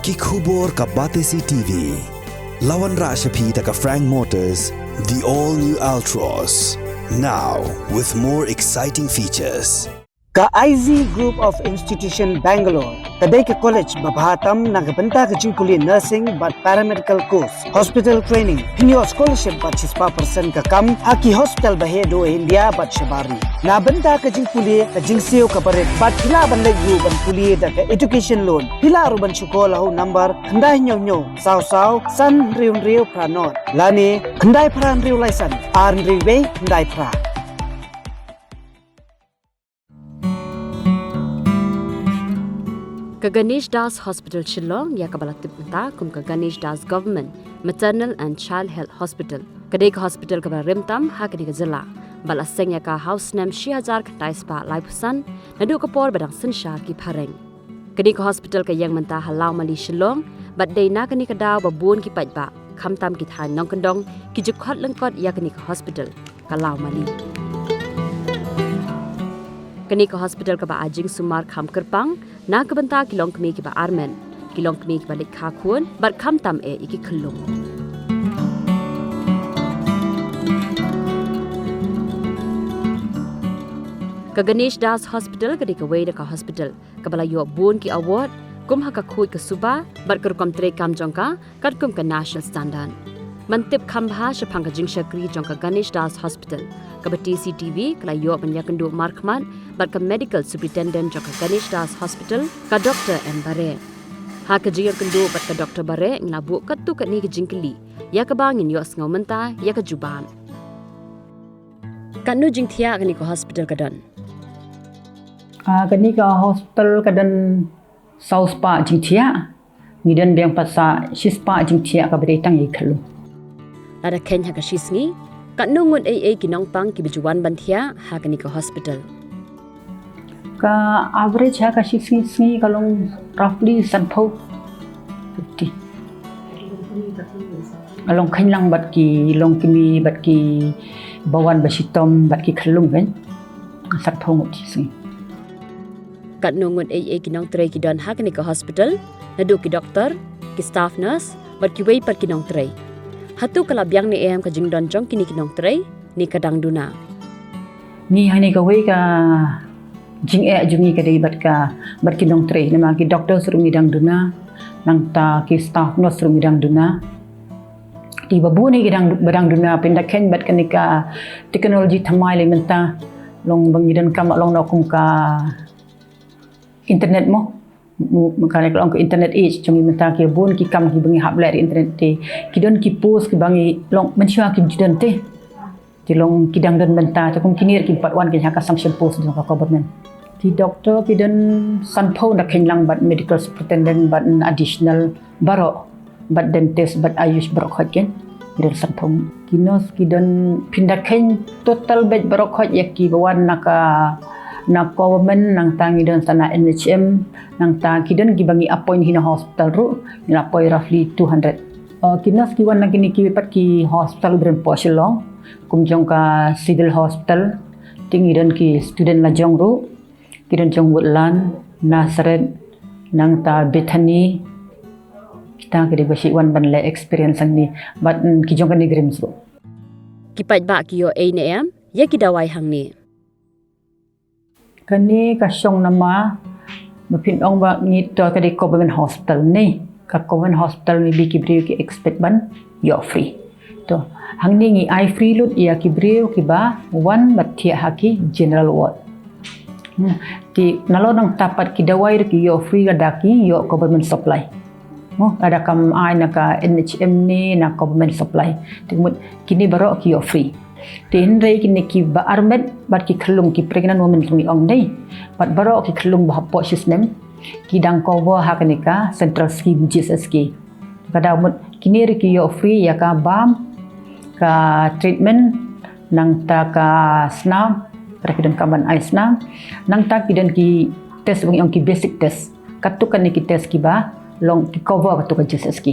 Kikhubor ka Batesi TV. Lawan Rashapi taka Frank Motors, the all-new Altros. Now, with more exciting features. Ka IZ Group of Institution Bangalore, kadai ke college babahatam nagabanta ke jingkuli nursing but paramedical course, hospital training, pinyo scholarship but 6% ka kam, haki hospital bahedo India but shabari. Na banta ke jingkuli ka jingsio ka baret but pila ban legu ban kuli da ka education loan. Pila ruban syukola ho number kandai nyo saw san riu pranot. Lani kandai pran riu laisan, ar riu kandai pra. Ka Ganesh Das Hospital Shillong ya kabalatip mata kum ka Ganesh Das Government Maternal and Child Health Hospital. Kadai ka hospital ka rimtam ha kadi ka zila. Balaseng ya ka house nam 6000 kantai spa laipusan nadu ka por badang sinsha ki pareng. Kadai ka hospital ka yang menta halau mali Shillong bat day na kani ka daw babun ki pajba kamtam ki than nong kandong ki jukhat lengkot ya kani ka hospital ka lau mali. Kani ka hospital ka ba ajing sumar kham kerpang na kabanta kilong kami ki ba armen kilong kami ki balik khakun bat kham tam iki khulung ka Ganesh Das Hospital ka dikaway ka hospital kabala yo bun ki award kum ha ka khui ka suba bat kur kom tre kam jongka kat kum ka national standard mantip khambha shapang ka jingsha kri jongka Ganesh Das Hospital ka ba TCTV kala yo banya kendu markman bat ka medical superintendent jongka Ganesh Das Hospital ka Dr. M. Bare ha ka jinger kendu bat ka Dr. Bare nglabu katu ka ni ka jingkeli ya ka bangin yo asngau menta ya ka juban kanu jingthia ka ni ka hospital ka don kani ka hospital ka dan South Pa jingthia ngidan beng pasa shispa jingthia ka bere tang ikhalu ada Kenya ka shisngi kanungun AA kinong pang kibijuan banthia ha kani ka hospital ka average ha ka shisngi kalong roughly sanpho 50 kalong khanlang bat ki long kimi bat ki bawan basitom bat ki khalung ben sanpho ngut shisngi kanungun AA kinong tre ki don ha kani ka hospital nadu ki doktor ki staff nurse bat ki wei par kinong tre hatu kala biang ni em ka jingdon jong kini kinong tre ni kadang duna ni hani ka wei ka jing jungi ka dei bat kinong tre nama ki doctor suruh ngidang duna nang ta ki staff no suruh ngidang duna di babu ni gidang badang duna pindaken bat kanika teknologi thamai le menta long bangidan kam long no kum ka internet mo makanya kalau ke internet age cumi menta ke bun ki kam ki bangi hab lai internet te ki don ki post ki bangi long mensia ki jidon te ti long ki dang don menta ta kum kinir ki pat wan ki haka sanction post do ka government ki doctor ki don sanpho na khenlang bat medical superintendent bat additional baro bat dentist bat ayush baro khotken dir sanpho ki nos ki don pindak khen total bet baro khot yakki bawan na government nang tangi don sana NHM nang ta kidan gibangi appoint hina hospital ru ni appoint roughly 200 kinas ki wan nang kini ki pat ki hospital bren posilong kumjong ka civil hospital tingi don ki student lajong ru kidan jong woodland Nazareth nang ta Bethany kita kedi basi wan ban le experience ang ni but ki jong ka ni grims ru kipat ba ki yo ANM ya ki dawai hang ni kani kasyong nama mapin ong ba ni to kadi government hospital ni ka government hospital ni bi kibriu ki expect ban yo free to hang ni ngi I free lut ya kibriu ki ba one bathia haki general ward ti nalo nang tapat ki dawai ki yo free kada ki yo government supply mo ada kam ai na ka NHM ni na government supply timut kini baro ki yo free tin rei kini ki ba armet bat ki khlung ki pregnant woman sungi ong dei bat baro ki khlung ba po system ki dang cover ha kanika central scheme GSSK kada mut kini ri ki yo free ya ka bam ka treatment nang ta ka snam president kaman ai snam nang ta ki dan ki test bungi ong ki basic test katukan ni ki test ki ba long ki cover katukan GSSK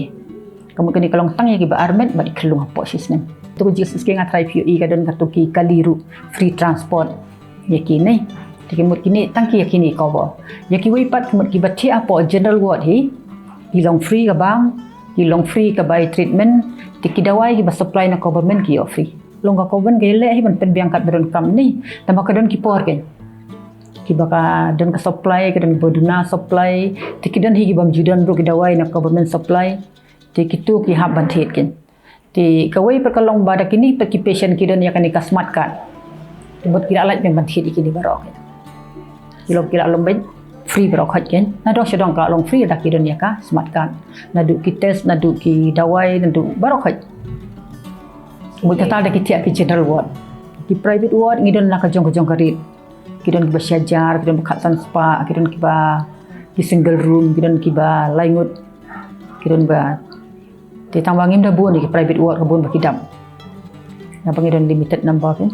kamu kini kalong tang ya ki ba armet bat khlung po system tu Jesus ke ngatrai PUE kadon katuki kaliru free transport yakini tikimut kini tangki yakini cover yaki wei pat kumut ki bathi apo general ward hi Ilong free ka bang, ilong free ka by treatment, ti kidawai ki ba supply na government ki yo free. Long ka government ki le hi ban pen biang kat beron kam ni, tama ka don ki por ken. Ki ba ka don ka supply ka don boduna supply, ti ki don hi ki bam judan ro kidawai na government supply, ti kitu ki hab ban thet ken. Ti kawai per kalong bada kini per ki patient ki don ya kan ka smart card. Tibot kira alat memang thet ki ni barok. Ilong kira lom ben free berok hot ken na dok sedong ka long free dak kidon ya ka smart card na du ki test na du ki dawai na du berok hot mu kata dak ki ki general ward ki private ward ngidon na ka jong ka rit kidon ki ba syajar kidon ka san spa kidon ki ba ki single room kidon ki ba laingut kidon ba ti tang bangim da buon ki private ward ka buon ba kidam na pangidon limited number ken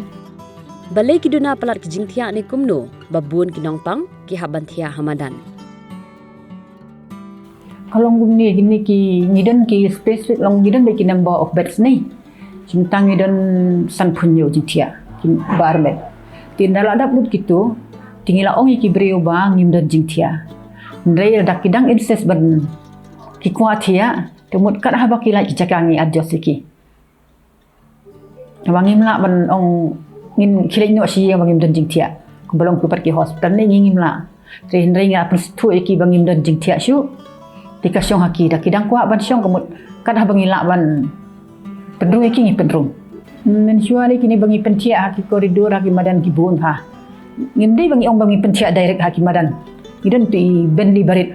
Balai kiduna palat ki jingthia ni kumno babun ki nongpang ki habanthia hamadan. Kalau gini gini ki ngidon ki specific long ngidon bagi number of beds ni. Cintang ngidon san punyo jingthia ki barmet. Tindala dak mut gitu tingila ong ki breu ba ngimdon jingthia. Ndrei dak kidang incest ban ki kuatia temut kat ha baki la ki cakangi adjust ki. Wangim la ban ong ngin kilai no siya bangim don jingthia ko balong ko pergi hospital ni ngim la tre hendrai nga pun tu ki bangim don jingthia syu tika syong haki dak kidang kwa ban syong kemut kad ha bangila ban pendrung ki ngi pendrung men syuari kini bangi pentia haki koridor haki madan ki bun ha ngim dei bangi ong bangi pentia direct haki madan idon ti ben li barit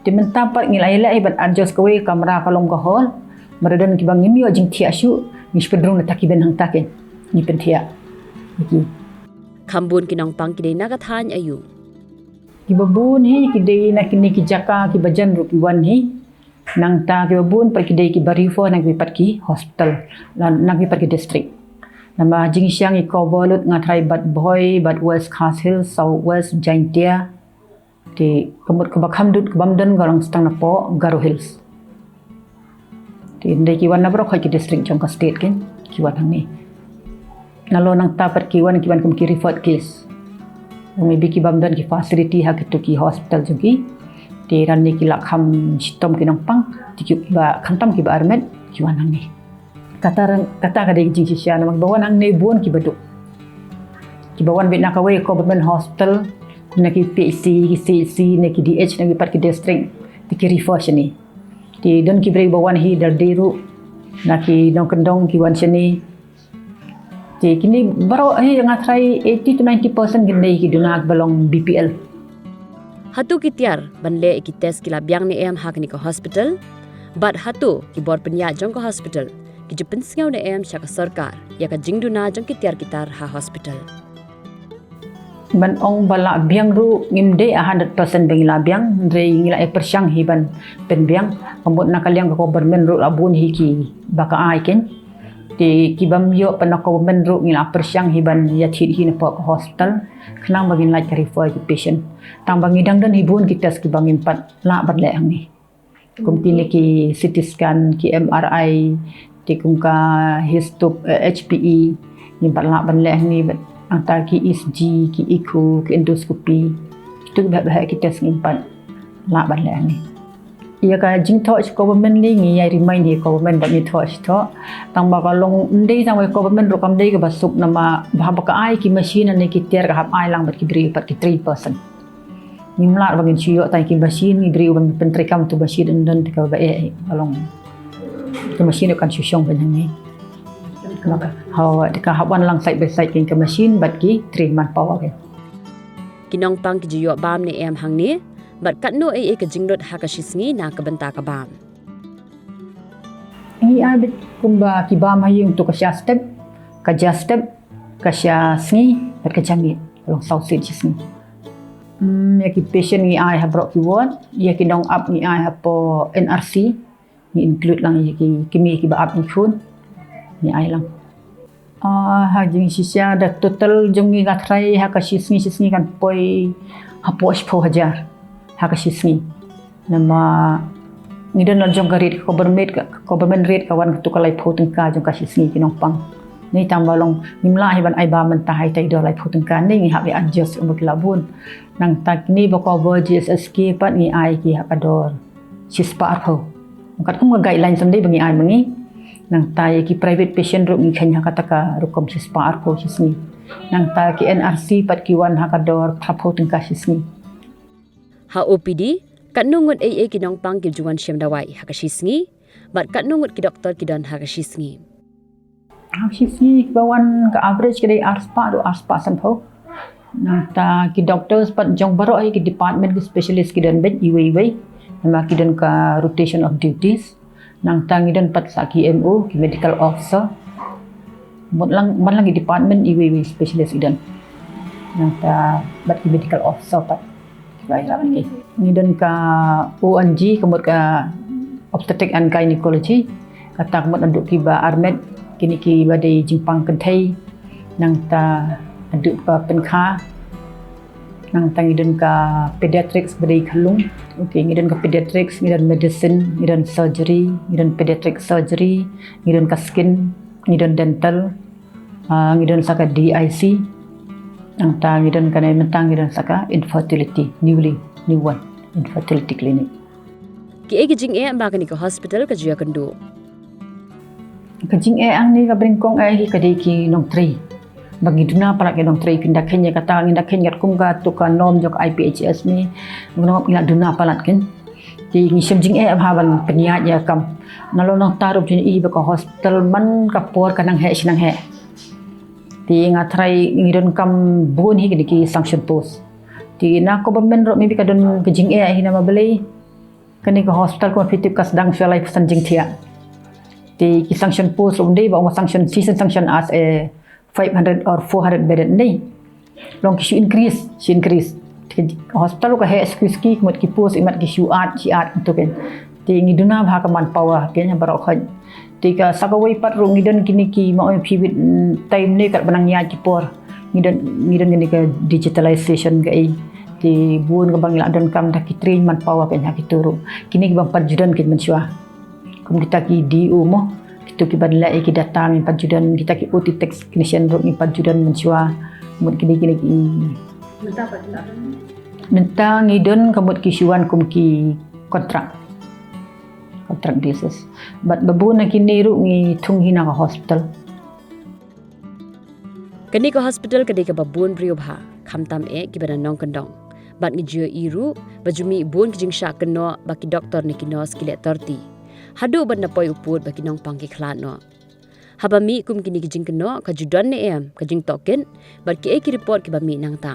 ti mentapat ngilai-ilai ban adjust kowe kamera kalong ka hol maradan ki bangim yo jingthia syu ngi pendrung na takiben hang taken ni pentia iki Kambun ki nongpang ki dei nagathan ayu. Ki babun hi ki dei na kini ki jaka ki bajan ru ki wan hi nang ta ki babun pa ki dei ki barifo nang ki pat ki hospital nang ki pat ki district nama jing siang ki coverlut ngatrai bat boy bat west castle south west jaintia ti kemut ke bakham dut ke bamdan garang stang na po garo hills ti dei ki wan na bro ki district jong ka state ken ki wan hang ni nalo nang tapat kiwan kum ki referred case maybe ki bamdan ki facility ha kitu ki hospital jugi ti ran ni ki lakham sitom ki nongpang ti ki ba khantam ki ba armet ki wan hang ni kata ka dei jing sisya na magbawan hang nei buon ki badu ki bawan bit na ka we government hospital na ki PC ki CC na ki DH na ki pat ki district ti ki refer ni ti don ki brei bawan hi dar deru na ki dong kendong ki wan sini Jadi kini baru ngatrai 80 to 90% gini kiduna balong BPL. Hatu kitiar banle ki test ki labyang ni em hak ni ko hospital. Bat hatu ki bor penya jong ko hospital. Ki jupen singaw ni em sya ka sarkar ya ka jingduna jong kitiar kitar ha hospital. Ban ong bala biang ru ngimde 100% bang labyang ndre ngila persyang hiban pen biang pambut nakaliang ko government ru labun hiki baka ai ken ti kibam yo panako men ru ngila persyang hiban ya thit hi na po hospital khnang bagin like refer ki patient tang bangi dang dan hibun kita skibang impat la bat le hang ni kum ti ki CT scan ki MRI ti kum ka histop HPE ni bat la ban le ni bat antar ki ECG ki echo ki endoscopy itu bah kita skimpat la ban le ni ia ka jing touch government ni ngi ai remind di government ba mi touch to tang ba kalong ndei sang government ro kam dei ka basuk nama ba ka ai ki machine ni ki ter ka hap ai lang bat ki bri pat ki 3% ni mla ba ngin chiyo tai ki machine ni bri ban pentri kam tu machine dan ka ba e kalong ki machine kan syong ban ni maka hawa ka hawan lang side by side ki machine bat ki 3 month power ke Kinong pang ki jiyo bam ni em hang ni bat katno ka jingrot hakashisngi na kabanta ka bam. Ini abit kumba kibam hayi untuk kasya step, kasya sngi, bat kajamit, long sausage sngi. Ya ki patient ni ai ha brought ki ward, ya ki dong up ni ai ha po NRC, ni include lang ya ki kimi ki ba up ni khun, ni ai lang. Ha jing sisya da total jong ni gatrai ha kashisngi kan poi ha po 10,000. Hakasisni nama ngidan lang jong garit government rate kawan tu kalai photeng ka jong kasisni kinongpang ni tambalong nimla hiban ai ba man tahai tai do lai photeng ka ni ngi habi adjust umuk labun nang tak ni ba cover GSSK pat ni ai ki hakador sispa arpo kat kum guideline samdai bangi ai bangi nang ta ki private patient ro ngi khanya kata ka rukom sispa arpo sisni nang ta ki NRC pat ki wan hakador thapo tingka sisni ha OPD kat nungut AA ki nong pang ki juan syam dawai hakashisngi bat kat nungut ki doktor ki don hakashisngi sisni bawan ka average kidai arspa sampo nang ta ki doctors pat jong baro ai ki department ki specialist ki don bet iwe nama ki don ka rotation of duties nang ta ngi don pat sa ki MO ki medical officer man lang ki department iwe specialist ki don nang ta bat ki medical officer pat baik lah ni ngi don ka ONG kemut ka obstetric and gynecology kata kemut anduk ki ba armet kini ki badai jimpang kentai nang ta aduk ka penkha nang tangi dan ka pediatrics badai khalung okey ngi dan ka pediatrics ngi dan medicine ngi dan surgery ngi dan pediatric surgery ngi dan ka skin ngi dan dental ngi dan saka DIC nang tangi dan ka mentang ngi dan saka infertility new one infertility clinic ki jing ba ka ni ka hospital ka juya kendu kajing ang ni ka bringkong ai ka dei ki nong 3 bagi duna para ke dong tray pindah kenya kata ngindak kenya kum ga tu ka nom jok IPHS ni ngop ila duna palat ken ti ngi semjing haban peniat ya kam nalo nang tarup jin I ba ka hospital man ka por kanang he sinang he ti ngatrai ngidon kam bun hi ki sanction post ti na ko ben ro mi ka don kajing hina mabeli kani ka hospital ko fitip ka sedang selai sanjing thia ti ki sanction post umdei ba sanction season sanction as a 500 or 400 bed ni long ki increase hospital ka he ski mot ki post imat ki shuat to ken ti ngi duna bha ka man power ken baro khan ti ka sakawai pat ro ngi don kini ki ma pivot time ni kat banang ya ki por ngi don ni ka digitalization ga ai ti buon ka bang la don kam ta ki train man power ken ha ki turu kini ki bang pat judan ken mensua kum kita ki DO mo itu ki badla ki datang ni pajudan kita ki OT technician ro ni pajudan mensua mut kini minta ngidon kamut ki syuan kum ki kontrak basis bat babu na kini ru ngi thung hina ka hospital kani ka hospital kadi ka babun briobha khamtam ki bana nong kandong bat ngi jio iru bajumi bun kijing sha keno baki doktor ni kinos ki le torti hadu ban napoi uput bagi nong pangki khlan no habami kum kini kijing keno ka judan ne kajing token bar ki ki report ki bami nang ta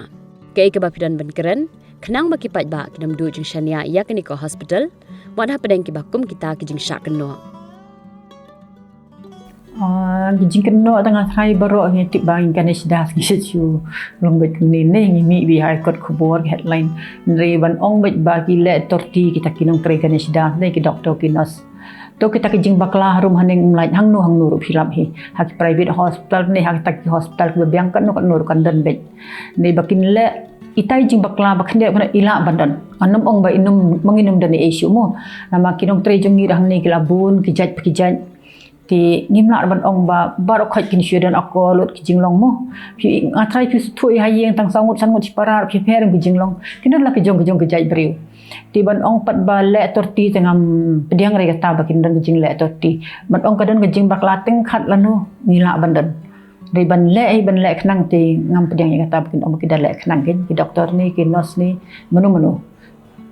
ke ka bapidan ban keren khnang baki pat ba kinam du jing shania ya kini ka hospital wadha padang ki bakum kita kijing sha keno kijing keno tengah hai baro ngi tip bang ganesh das ngi chu long bet ni ngi mi bi hai kot khubor headline re ban ong bet bagi le torti kita kinong tre ganesh das nei ki doctor kinos to kita kijing bakla rum haning mlai hang nu ru philap hi hak private hospital ni hak tak hospital ke biang kan no kan dan bet ni bakin le itai jing bakla bakhne bana ila bandan anum ong ba inum manginum dan issue mo nama kinong tre jong ni rang ni kilabun kijat ti nimla ban ong ba barok khat kin shudan akolot kijing long mo pi atrai pi thui hayeng tang sangut parar pi per kijing long kinon la kijong kijai briu ti ban ong pat ba le torti tengam pediang re kata bakin dan kijing le torti ban ong kadan kijing bakla teng khat lanu nila bandan re ban le khnang ti ngam pediang kata bakin ong kidan le khnang ki doktor ni ki nurse ni menu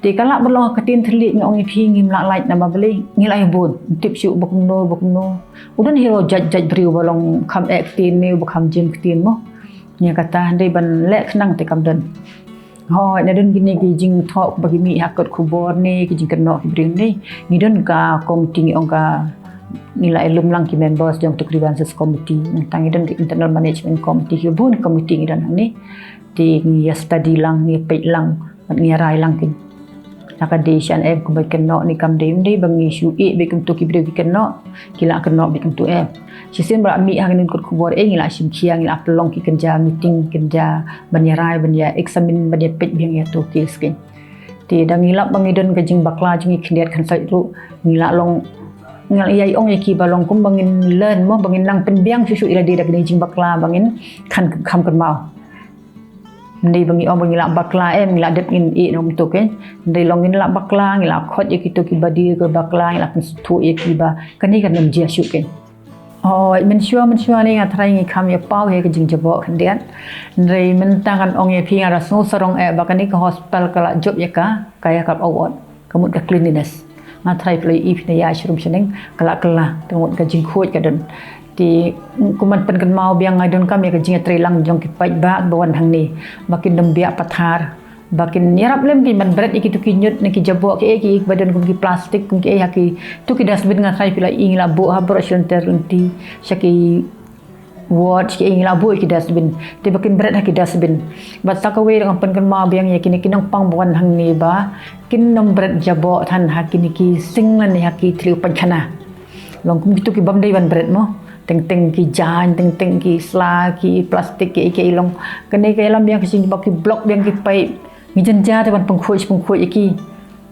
ti kala berlo katin thli ngong pi ngim la light na babeli ngilai bun tip syu bukno udan hero jaj briu bolong kham actin ni bukham jim ktin mo nya kata handai ban le khnang te kam dan hoi na don gini ki jing thok bagi mi hakot khubor ni ki jing keno ki bring ni ngidon ka committee ong ka nilai lumlang ki members jong to grievances committee tang ngidon ki internal management committee ki bun committee ngidon ni ti ngi study lang ngi pe lang ngi rai lang ki nakadeshan ko ba keno ni kam dem dei bangi shu be kum to ki bre keno kila keno be kum to sisen ba mi hangin kot khubor ngila sim khiang ngila pelong ki kerja meeting kerja banyarai banya examine banya pet biang ya to case ken ti dang ngila bangidon kajing bakla jing khniat khan sai ru ngila long ngal yai ong ki balong kum bangin learn mo bangin nang pen biang su ila di dak jing bakla bangin khan kham kan mau Ndai bangi om bangi lak bakla ngila dep ngin e nom tu ke. Ndai long ngin lak bakla ngila khot ye kitu ki badi ke bakla ngila tu ye ki ba. Kani kan nam jia syuk ke. Oh, men syua ni ngatrai ngi kam ye pau he ke jing jabok kendian. Ndai mentangan ong ye pi ngara sarong bakani ke hospital kala job ye ka kaya kap award. Kamut ke cleanliness. Ngatrai play if ne ya shrum sheneng kala tengok ke jing khot ke don. Di kuman pen kan mau biang ngai don kam ye ke jing trai lang jong ki pai ba bawan hang ni. Bakin dem biak pathar. Bakin nyarap lem ki man berat iki tu ki nyut ne ki jabok ki badan kum ki plastik kum ki ki tu ki dasbin ngai pila ingla bo ha brosyon terunti syaki watch ki ingla bo ki dasbin te bakin berat ha ki dasbin bat takawe dengan pen kan mau biang ye kini kinang pang bawan hang ni ba kin nom berat jabok than ha kini ki singlan ha ki triu panchana long kum tu ki bam dei ban berat mo teng ki jan teng ki sla ki plastik ki long kene ke lam biang ki sing baki blok biang ki pai ngijenja te ban pengkhuj iki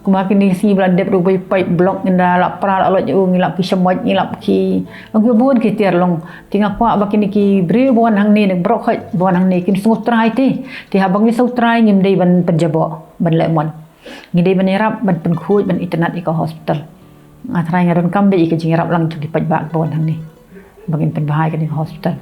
kumakin ni si bulan dep rubai pipe blok inda la pra la ju ngilap ki semoj ngilap ki long buon ki tiar long tinga kwa bakin ki bre buan hang ni nek brok khaj buan hang ni kin sungut trai ti habang ni sau trai ngim dei ban penjabo ban lemon ngidei ban erap ban pengkhuj ban internet iko hospital ngatrai ngadon kambe iki jingrap lang tu ki paj bak buan hang ni bagin pen bahai kan hospital